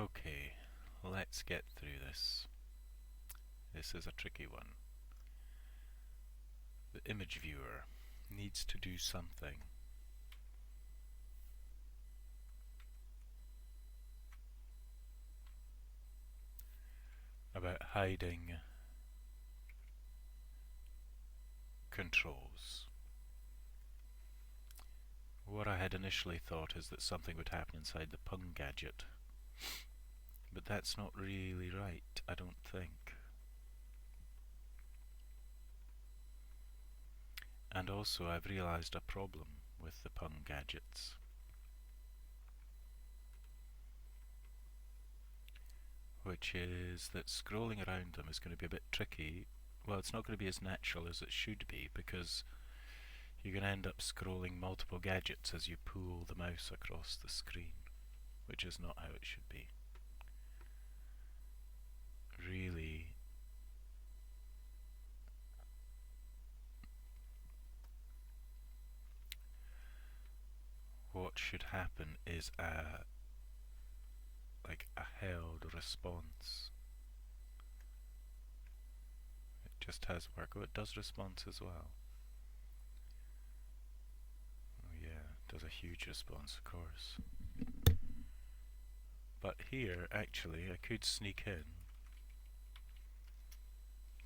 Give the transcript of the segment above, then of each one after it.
Okay, let's get through this. This is a tricky one. The image viewer needs to do something about hiding controls. What I had initially thought is that something would happen inside the Pung gadget, but that's not really right, I don't think. And also I've realised a problem with the Pung gadgets. Which is that scrolling around them is going to be a bit tricky. Well, it's not going to be as natural as it should be, because you're going to end up scrolling multiple gadgets as you pull the mouse across the screen, which is not how it should be. Really, what should happen is a held response. It just has work. Oh, it does response as well. Oh yeah, it does a huge response, of course. But here, actually, I could sneak in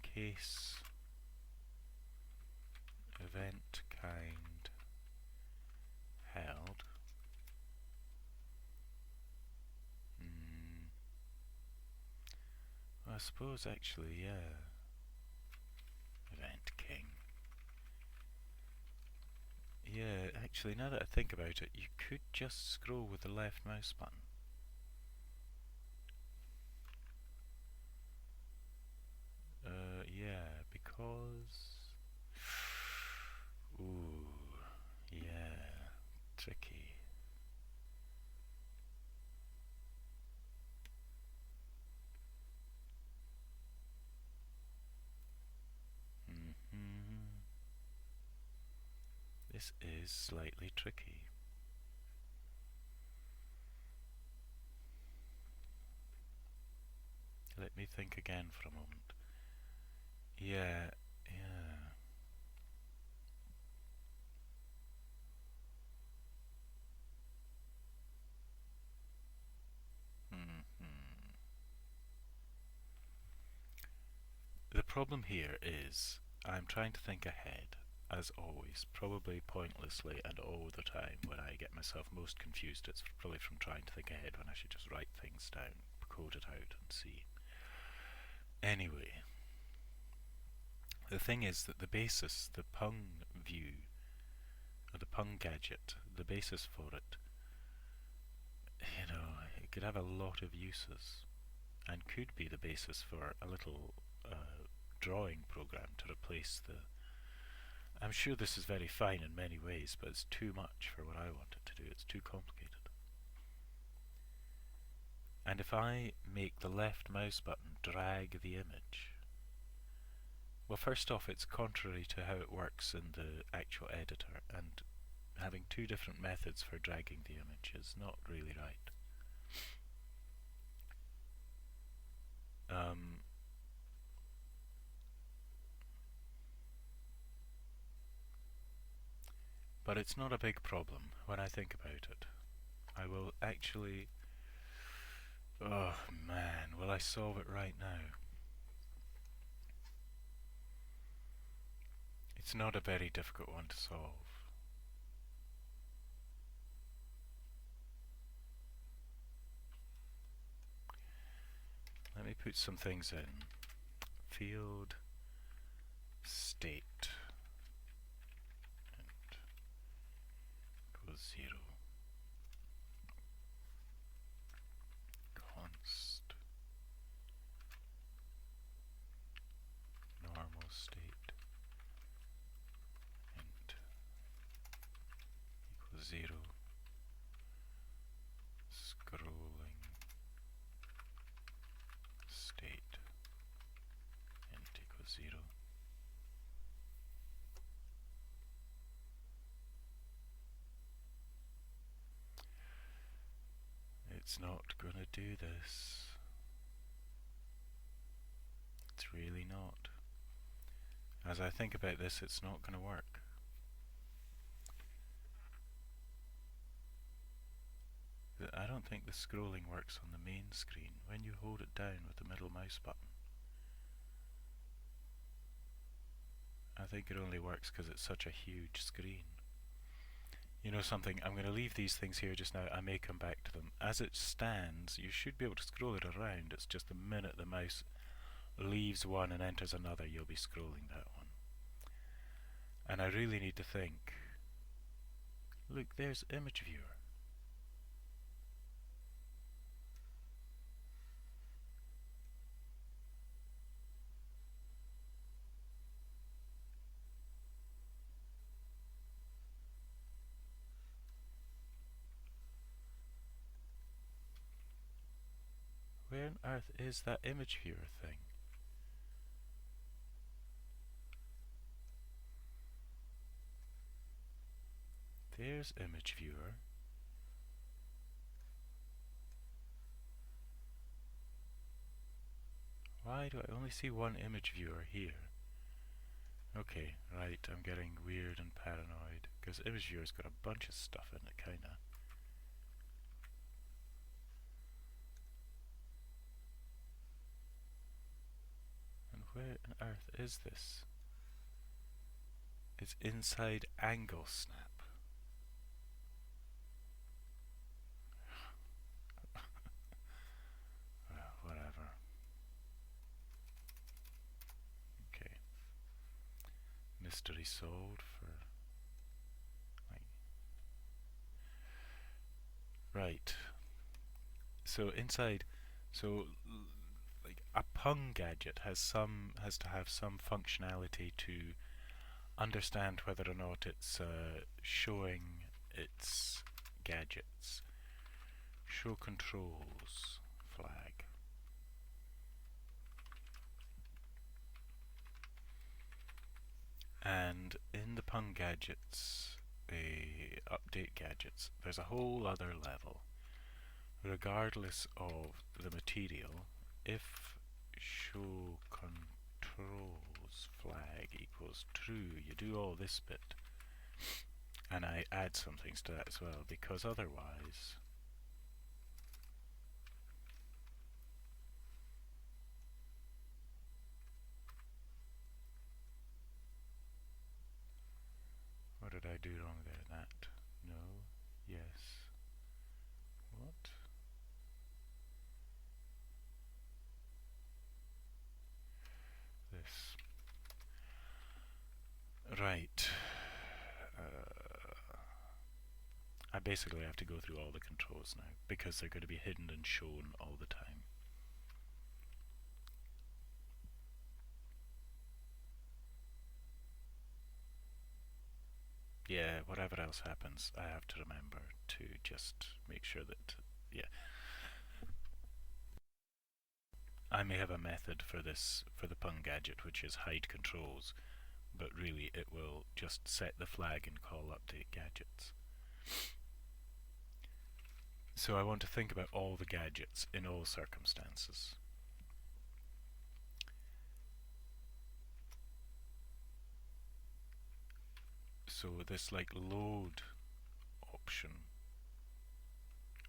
case event kind held. I suppose actually, yeah. Event king. Yeah, actually, now that I think about it, you could just scroll with the left mouse button. Yeah, because... Ooh, yeah, tricky. This is slightly tricky. Let me think again for a moment. Yeah, yeah. The problem here is I'm trying to think ahead, as always, probably pointlessly and all the time. When I get myself most confused, it's probably from trying to think ahead when I should just write things down, code it out and see. Anyway, the thing is that the basis, the Pung view, or the Pung gadget, the basis for it, it could have a lot of uses and could be the basis for a little drawing program to replace the... I'm sure this is very fine in many ways, but it's too much for what I want it to do. It's too complicated. And if I make the left mouse button drag the image, well, first off, it's contrary to how it works in the actual editor, and having two different methods for dragging the image is not really right. But it's not a big problem when I think about it. I will actually... Oh man, will I solve it right now? It's not a very difficult one to solve. Let me put some things in. Field state and equals 0. Const normal state int equals 0. Scrolling state int equals 0. It's not gonna do this. It's really not. As I think about this, it's not gonna work. I don't think the scrolling works on the main screen when you hold it down with the middle mouse button. I think it only works because it's such a huge screen. You know something, I'm going to leave these things here just now. I may come back to them. As it stands, you should be able to scroll it around. It's just the minute the mouse leaves one and enters another, you'll be scrolling that one. And I really need to think. Look, there's image viewer. Where on earth is that image viewer thing? There's image viewer. Why do I only see one image viewer here? Okay, right, I'm getting weird and paranoid, because image viewer's got a bunch of stuff in it, kinda. And where on earth is this? It's inside angle snap. Well, whatever. Okay. Mystery solved for... Right. So inside... So... Like a Pung gadget has to have some functionality to understand whether or not it's showing its gadgets. Show controls flag. And in the Pung gadgets, update gadgets, there's a whole other level. Regardless of the material, if show controls flag equals true, you do all this bit. And I add some things to that as well, because otherwise what did I do wrong there? That. No. Yes. What? This. Right. I basically have to go through all the controls now, because they're going to be hidden and shown all the time. Yeah, whatever else happens, I have to remember to just make sure that, yeah. I may have a method for this, for the Pung gadget, which is hide controls, but really it will just set the flag and call update gadgets. So I want to think about all the gadgets in all circumstances. So this like load option,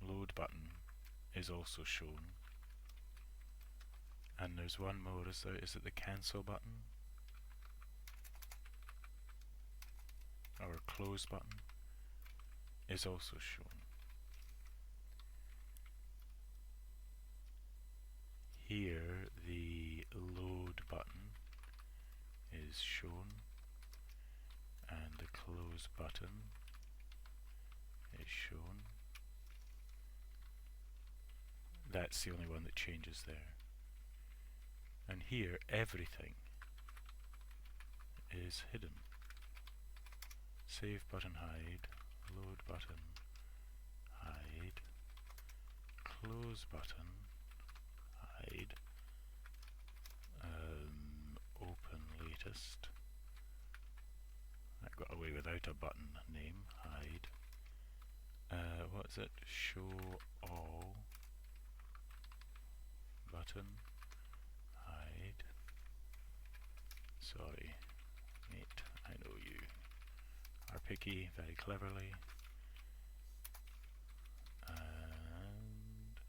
load button, is also shown. And there's one more, is it the cancel button? Or close button is also shown. Here the load button is shown and the close button is shown. That's the only one that changes there. And here everything is hidden. Save button hide, load button hide, close button hide, open latest. I got away without a button name, hide. What is it? Show all button, hide. Sorry, mate, I know you are picky very cleverly. And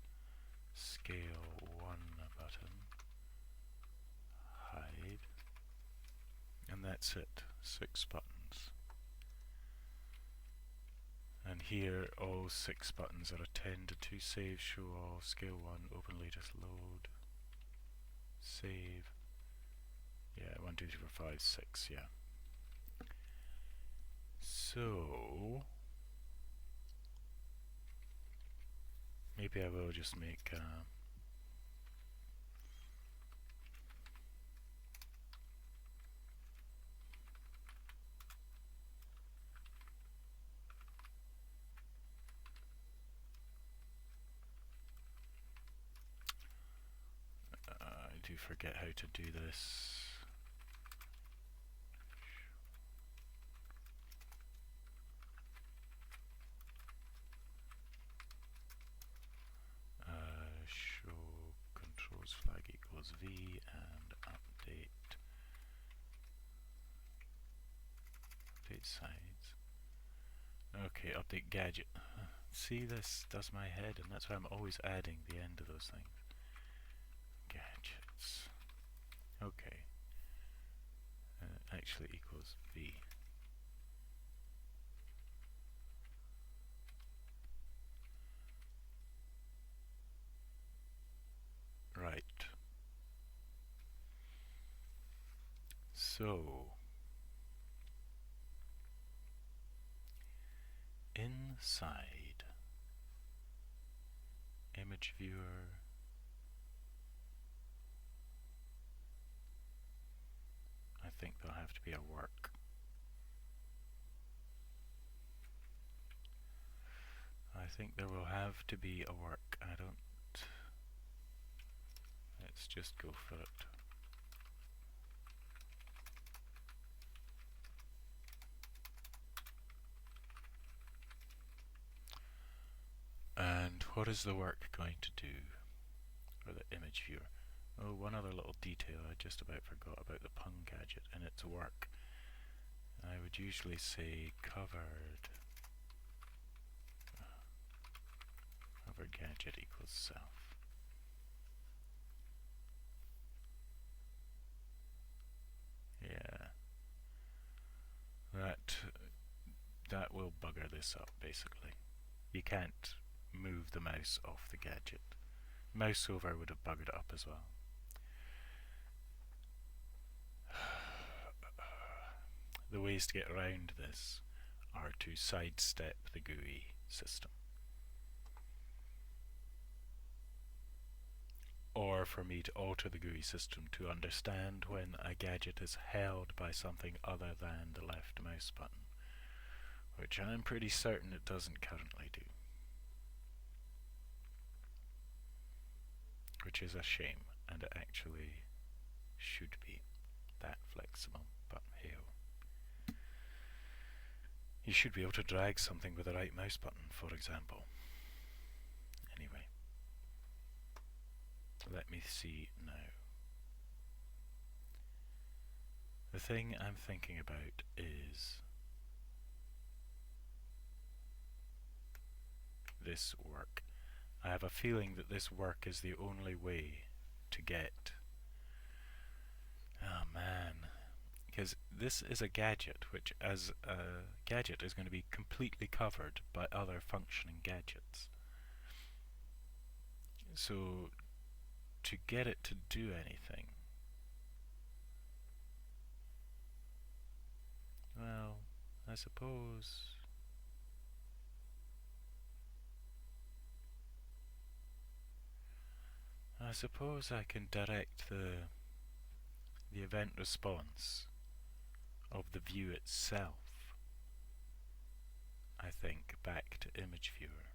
scale 1 button, hide. And that's it, 6 buttons. And here all 6 buttons are attended to. Save, show all, scale 1, open latest, load, save. Yeah, 1, 2, 3, 4, 5, 6, yeah. So maybe I will just make I do forget how to do this. Show controls flag equals V and update sides. Okay, update gadget. See, this does my head, and that's why I'm always adding the end of those things. Gadgets. Okay. Actually equals V. Right. So inside image viewer, I think there'll have to be a work. I think there will have to be a work. I don't. Let's just go for it. And what is the work going to do for the image viewer? Oh, one other little detail I just about forgot about the pung gadget and its work. I would usually say covered gadget equals self. Yeah. That will bugger this up basically. You can't move the mouse off the gadget. Mouse over would have buggered it up as well. The ways to get around this are to sidestep the GUI system, or for me to alter the GUI system to understand when a gadget is held by something other than the left mouse button, which I'm pretty certain it doesn't currently do, which is a shame, and it actually should be that flexible, but hey. You should be able to drag something with the right mouse button, for example. Anyway, let me see now. The thing I'm thinking about is this work. I have a feeling that this work is the only way to get... Oh man. Because this is a gadget, which as a gadget is going to be completely covered by other functioning gadgets. So to get it to do anything, well, I suppose I can direct the event response of the view itself, I think, back to image viewer.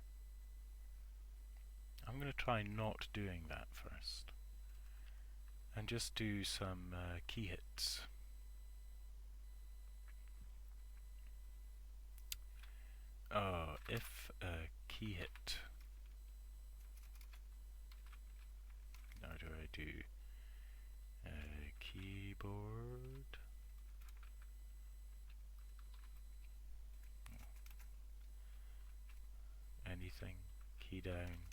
I'm going to try not doing that first and just do some key hits. If a key hit, now do I do keyboard. Anything. Key down.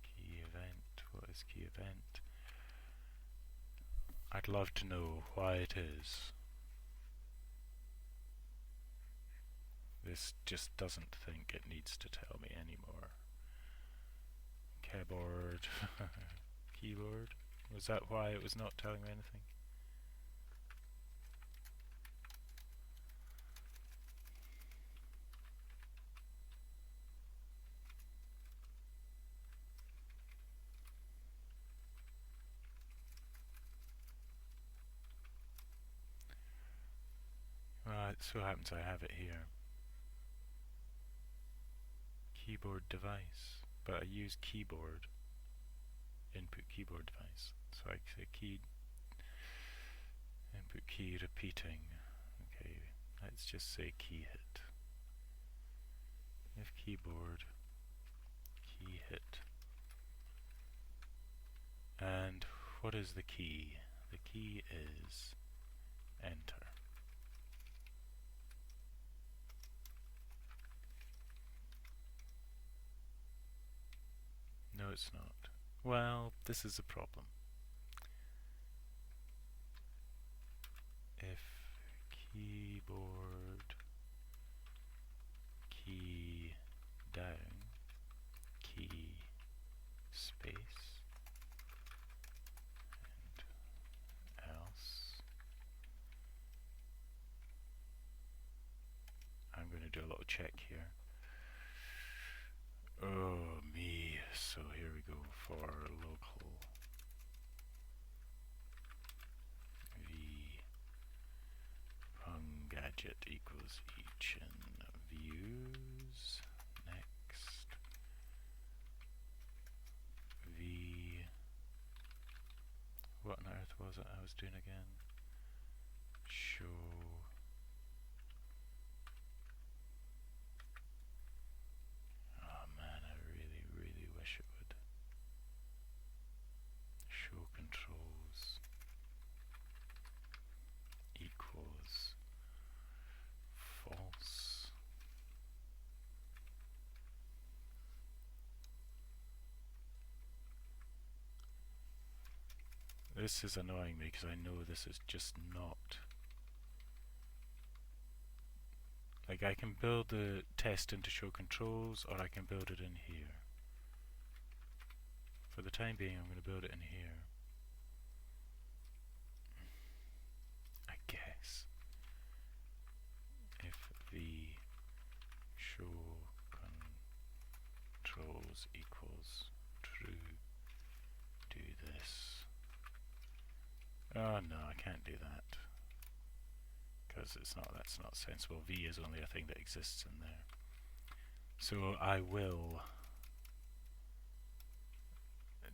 Key event. What is key event? I'd love to know why it is. This just doesn't think it needs to tell me anymore. Keyboard. Keyboard. Was that why it was not telling me anything? Well, it so happens I have it here. Keyboard device. But I use keyboard. Input keyboard device. So I say key. Input key repeating. Okay, let's just say key hit. If keyboard key hit. And what is the key? The key is enter. No, it's not. Well, this is a problem. If keyboard key down, key space, and else, I'm going to do a little check here. Oh me, so here we go for local v gadget equals each in views. Next v, what on earth was it I was doing again? Show wish it would. Show controls equals false. This is annoying me because I know this is just not. Like, I can build the test into show controls, or I can build it in here. For the time being, I'm going to build it in here. I guess. If the show controls equals true, do this. Oh no, I can't do that. Because that's not sensible. V is only a thing that exists in there. So I will.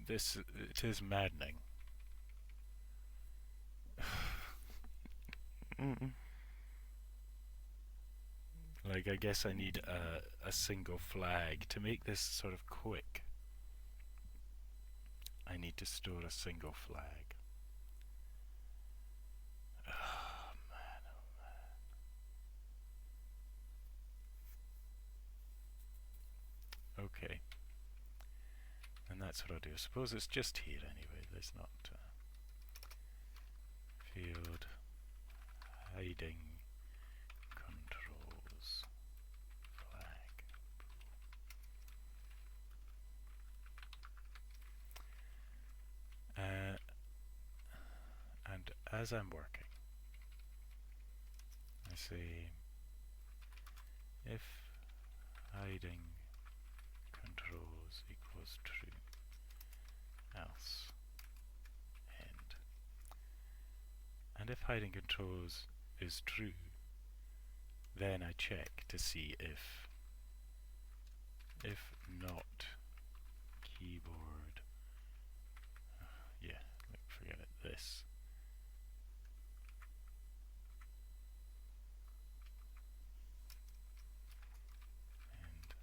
It is maddening. Like, I guess I need a single flag to make this sort of quick. I need to store a single flag. Oh man, oh man. Okay. And that's what I'll do. I suppose it's just here anyway. There's not field hiding controls flag. And as I'm working, I say if hiding controls equals true, else end. And if hiding controls is true, then I check to see if not keyboard, yeah, forget it, this. And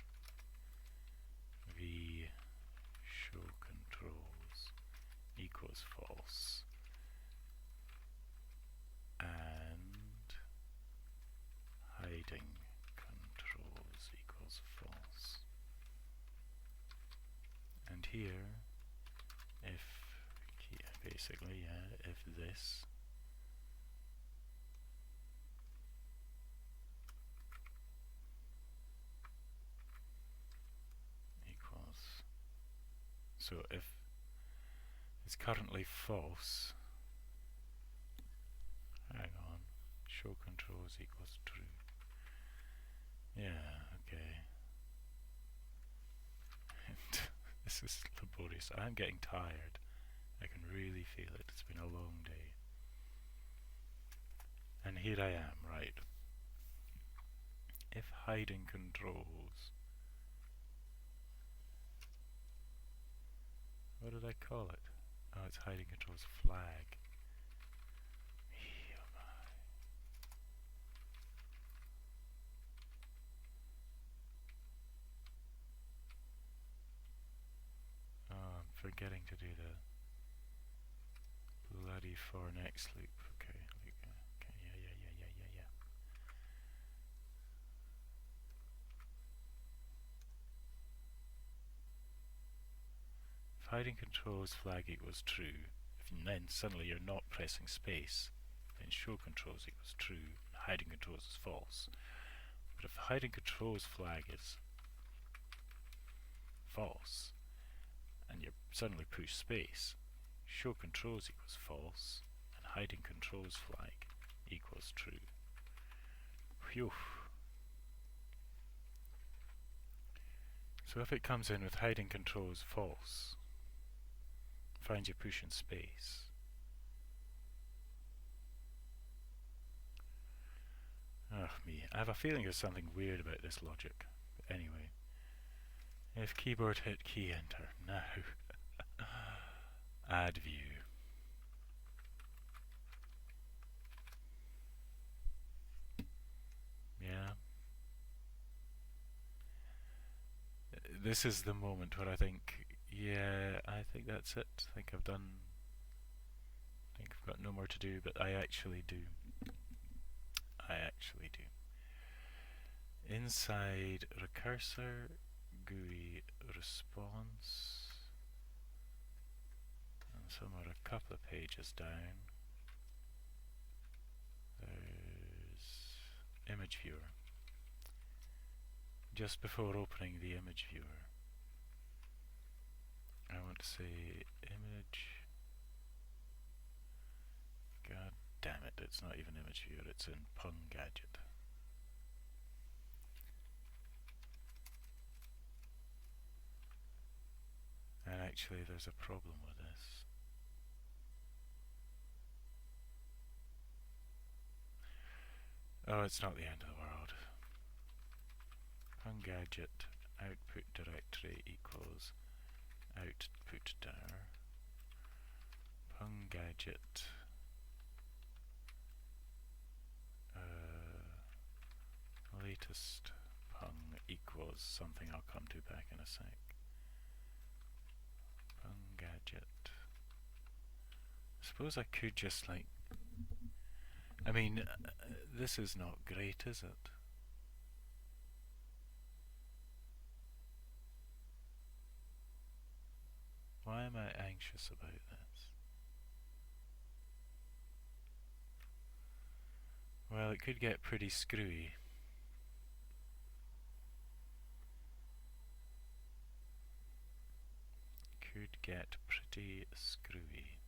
here, if basically, yeah, if this equals, so if it's currently false, hang on, show controls equals true. Yeah, okay. This is laborious. I'm getting tired. I can really feel it. It's been a long day. And here I am, right. If hiding controls, what did I call it? Oh, it's hiding controls flag. Oh, I'm forgetting to do the bloody for next loop. Okay, okay, yeah. If hiding controls flag equals true, and then suddenly you're not pressing space, then show controls equals true, and hiding controls is false. But if hiding controls flag is false, and you suddenly push space, show controls equals false, and hiding controls flag equals true. Phew. So if it comes in with hiding controls false, finds you pushing space. Oh me, I have a feeling there's something weird about this logic. But anyway, if keyboard hit key enter, now add view. Yeah. This is the moment where I think, yeah, I think that's it. I think I've got no more to do, but I actually do. Inside recursor, GUI response, and somewhere a couple of pages down, there's image viewer. Just before opening the image viewer, I want to say image. God damn it, it's not even image viewer, it's in Pung Gadget. And actually there's a problem with this. Oh, it's not the end of the world. Pung Gadget output directory equals output dir. Pung Gadget latest pung equals something I'll come to back in a sec. Pung Gadget. I suppose I could just like, I mean, this is not great, is it? Why am I anxious about this? Well, it could get pretty screwy. Could get pretty screwy.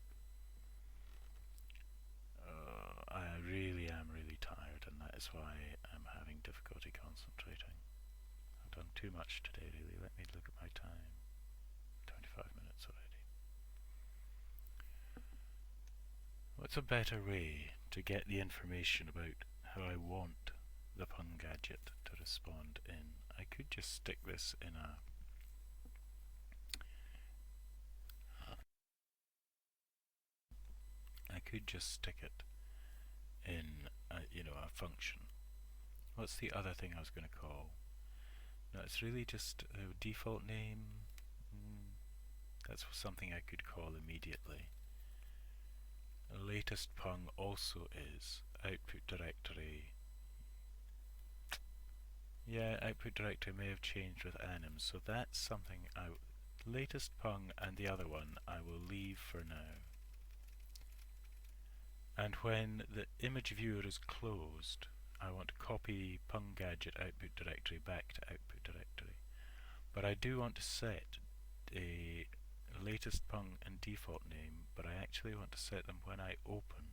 I really am really tired, and that is why I'm having difficulty concentrating. I've done too much today, really. Let me look at my time. 25 minutes already. What's a better way to get the information about how I want the Pung Gadget to respond in? I could just stick this in a a function. What's the other thing I was going to call? No, it's really just a default name. That's something I could call immediately. The latest pung also is output directory. Yeah, output directory may have changed with anim, so that's something latest pung and the other one I will leave for now. And when the image viewer is closed, I want to copy pung gadget output directory back to output directory. But I do want to set a latest pung and default name, but I actually want to set them when I open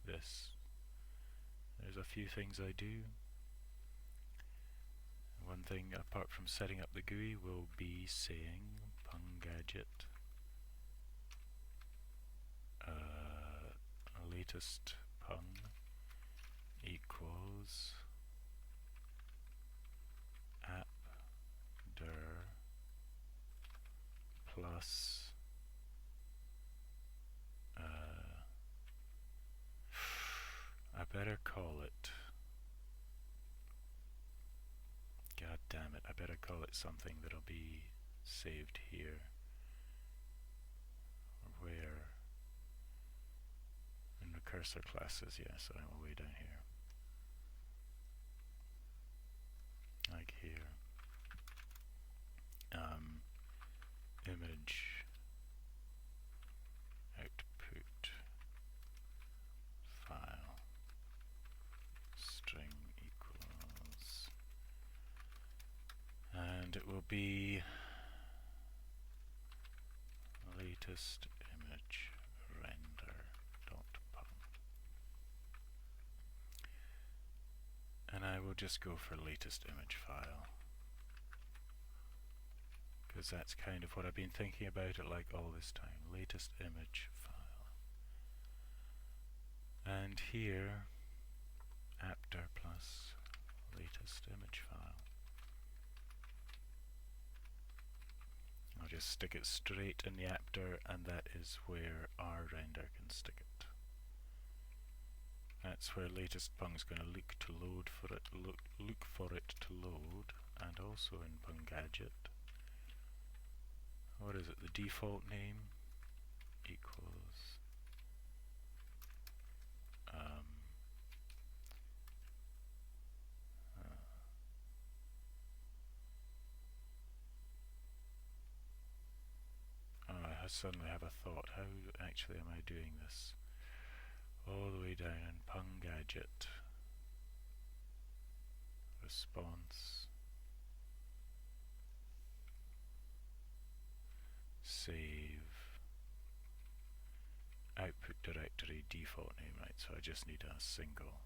this. There's a few things I do. One thing apart from setting up the GUI will be saying pung gadget latest pung equals appdir plus I better call it, god damn it, I better call it something that'll be saved here, or where, in recursor classes, yeah, so I'm way down here, like here, image output file string equals, and it will be latest image render.pung, and I will just go for latest image file, because that's kind of what I've been thinking about it like all this time. Latest image file. And here, appdir plus latest image file. I'll just stick it straight in the appdir, and that is where our render can stick it. That's where latest pung's going to look to load for it, look for it to load, and also in pung gadget. What is it? The default name equals I suddenly have a thought. How actually am I doing this? All the way down in pung gadget response save output directory default name, right? So I just need a single.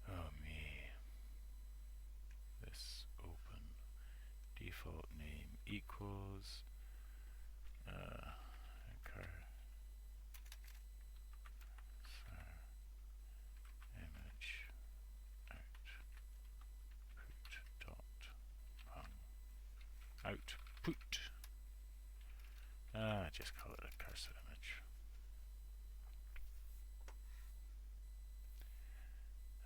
Oh me. This open default name equals image output. Just call it a cursor image.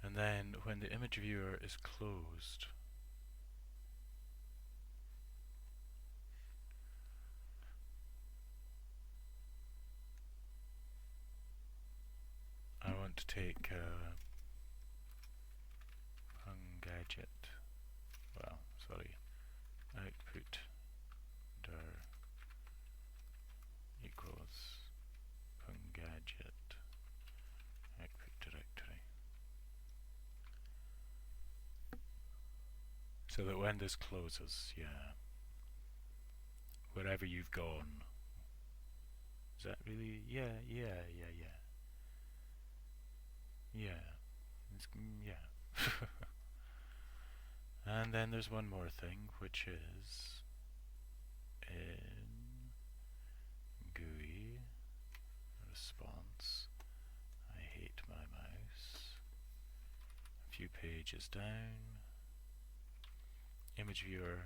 And then when the image viewer is closed, I want to take pung gadget, well, sorry, output dir equals pung gadget output directory, so that when this closes, yeah, wherever you've gone, is that really, yeah, and then there's one more thing, which is in GUI response. I hate my mouse. A few pages down. Image viewer.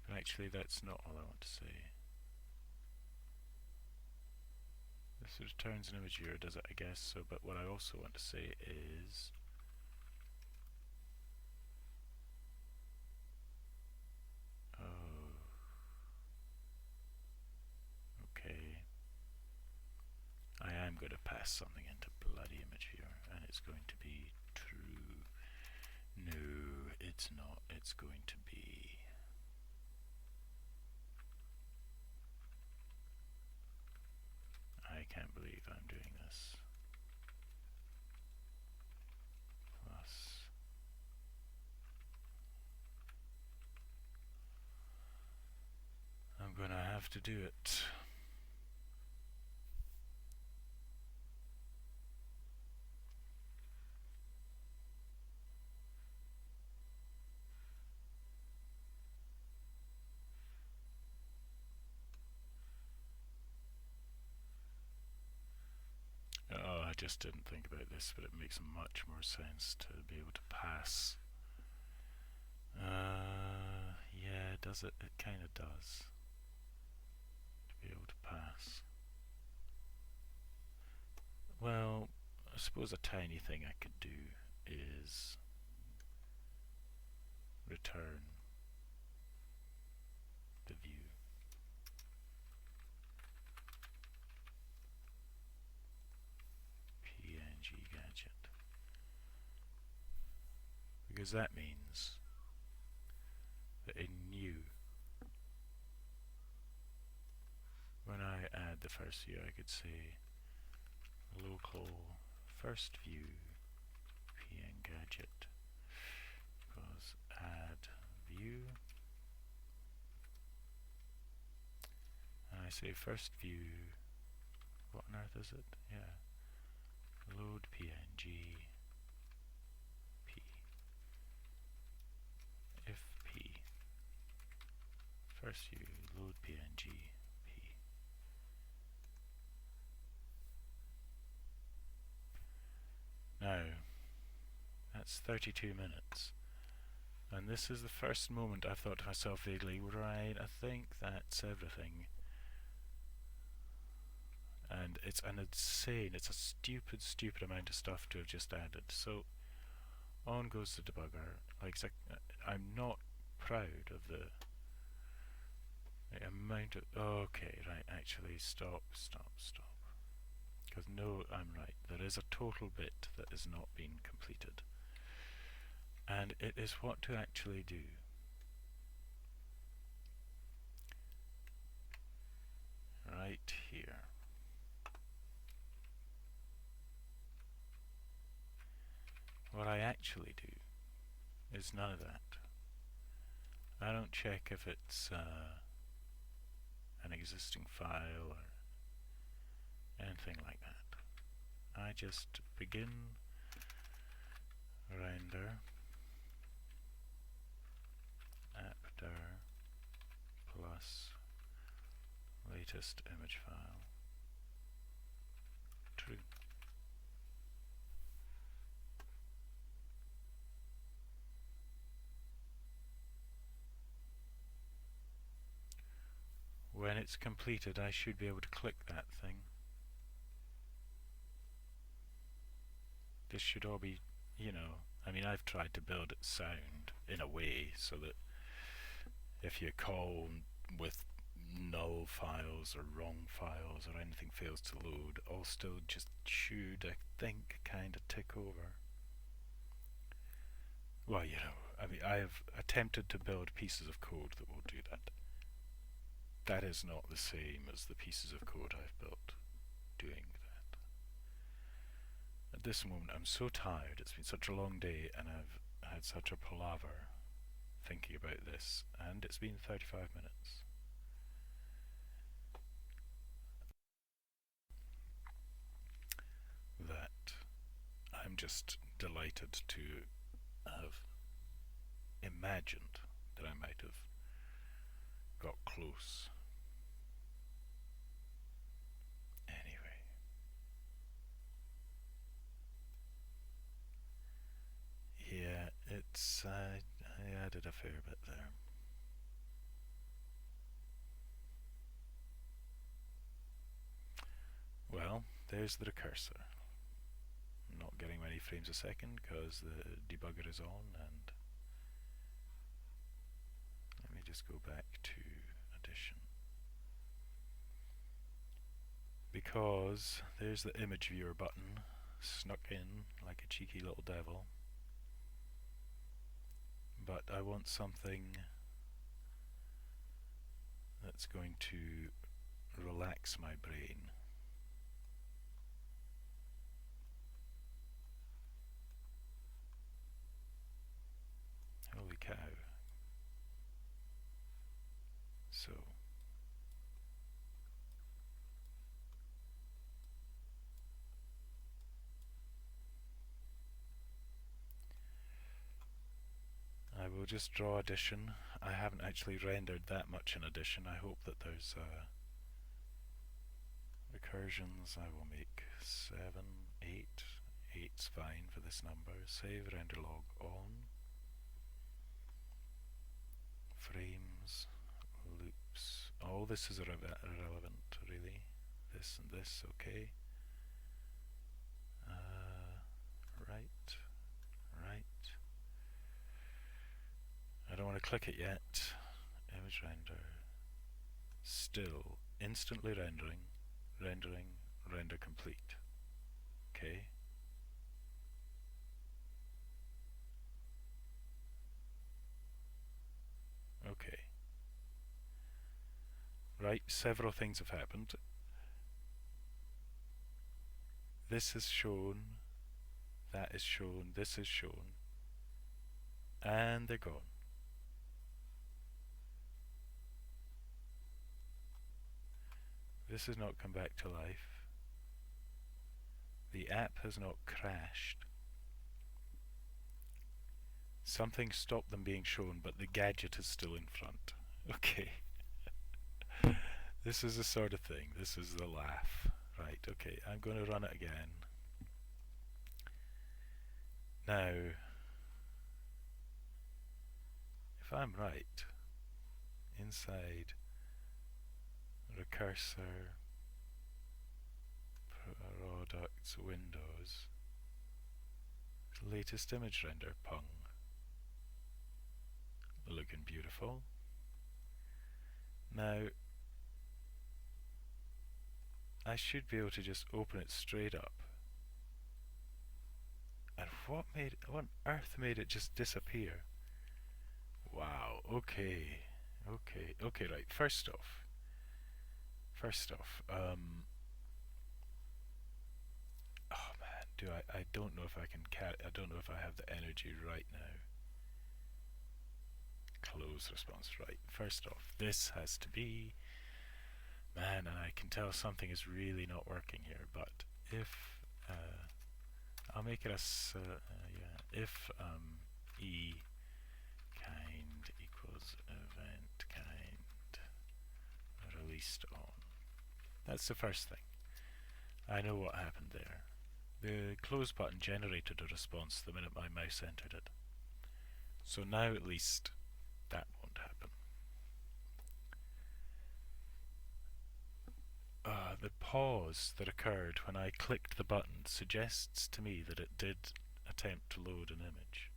But actually, that's not all I want to say. This returns an image viewer, does it? I guess so. But what I also want to say is I am going to pass something into bloody image viewer, and it's going to be true. No, it's not. it's going to be I can't believe I'm doing this. Plus I'm gonna have to do it. Oh, I just didn't think about this, but it makes much more sense to be able to pass. Yeah, does it? It kind of does. To be able to pass. Well, I suppose a tiny thing I could do is return the view. PNG gadget. Because that means that in new, when I add the first view, I could say local first view pn gadget equals add view, and I say first view, what on earth is it? Yeah, load png p, if p, first view load png p. Now that's 32 minutes, and this is the first moment I've thought to myself vaguely, right, I think that's everything. And it's an insane, it's a stupid amount of stuff to have just added. So on goes the debugger. Like, I'm not proud of the amount of. Okay, right, actually, stop. Because no, I'm right. There is a total bit that has not been completed. And it is what to actually do. Right here. What I actually do is none of that. I don't check if it's an existing file or anything like that. I just begin render appdir plus latest image file true. When it's completed, I should be able to click that thing. This should all be, I mean, I've tried to build it sound in a way so that if you call with null files or wrong files or anything fails to load, all still just should, I think, kind of tick over. Well, I mean, I have attempted to build pieces of code that will do that. That is not the same as the pieces of code I've built doing that. At this moment, I'm so tired. It's been such a long day, and I've had such a palaver thinking about this, and it's been 35 minutes. That I'm just delighted to have imagined that I might have got close. Anyway. Yeah, it's I added a fair bit there. Well, there's the recursor. I'm not getting many frames a second because the debugger is on, and let me just go back to addition. Because there's the image viewer button snuck in like a cheeky little devil. but I want something that's going to relax my brain. Holy cow. So, I will just draw addition. I haven't actually rendered that much in addition. I hope that there's recursions. I will make 7, 8. 8's fine for this number. Save render log on. Frames, loops. All this is irrelevant, really. This and this, okay. Right, right. I don't want to click it yet. Image render. Still, instantly rendering, rendering, render complete. Okay. Okay. Right, several things have happened. This is shown, that is shown, this is shown, and they're gone. This has not come back to life. The app has not crashed. Something stopped them being shown, but the gadget is still in front. Okay. This is the sort of thing. This is the laugh. Right, okay, I'm going to run it again. Now, if I'm right, inside recursor, products, windows, latest image render, pung. Looking beautiful. Now, I should be able to just open it straight up. And what on earth made it just disappear? Wow, okay, right, first off, oh man, I don't know if I can I don't know if I have the energy right now. Close response, right, first off, this has to be, man, and I can tell something is really not working here, but if, I'll make it as, if e kind equals event kind released on. That's the first thing. I know what happened there. The close button generated a response the minute my mouse entered it. So now at least that won't happen. The pause that occurred when I clicked the button suggests to me that it did attempt to load an image.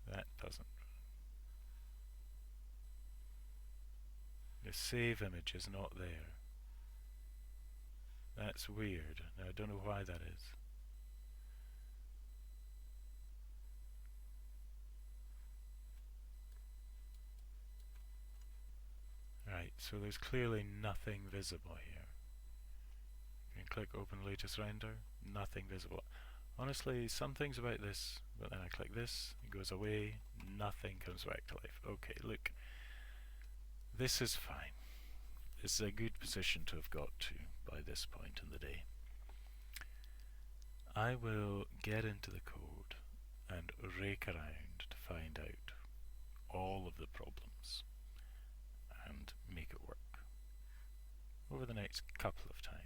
That doesn't. The save image is not there. That's weird. Now I don't know why that is. Right, so there's clearly nothing visible here. You can click open latest render, nothing visible. Honestly, some things about this, but then I click this, it goes away, nothing comes back to life. Okay, look, this is fine. This is a good position to have got to by this point in the day. I will get into the code and rake around to find out all of the problems and make it work over the next couple of times.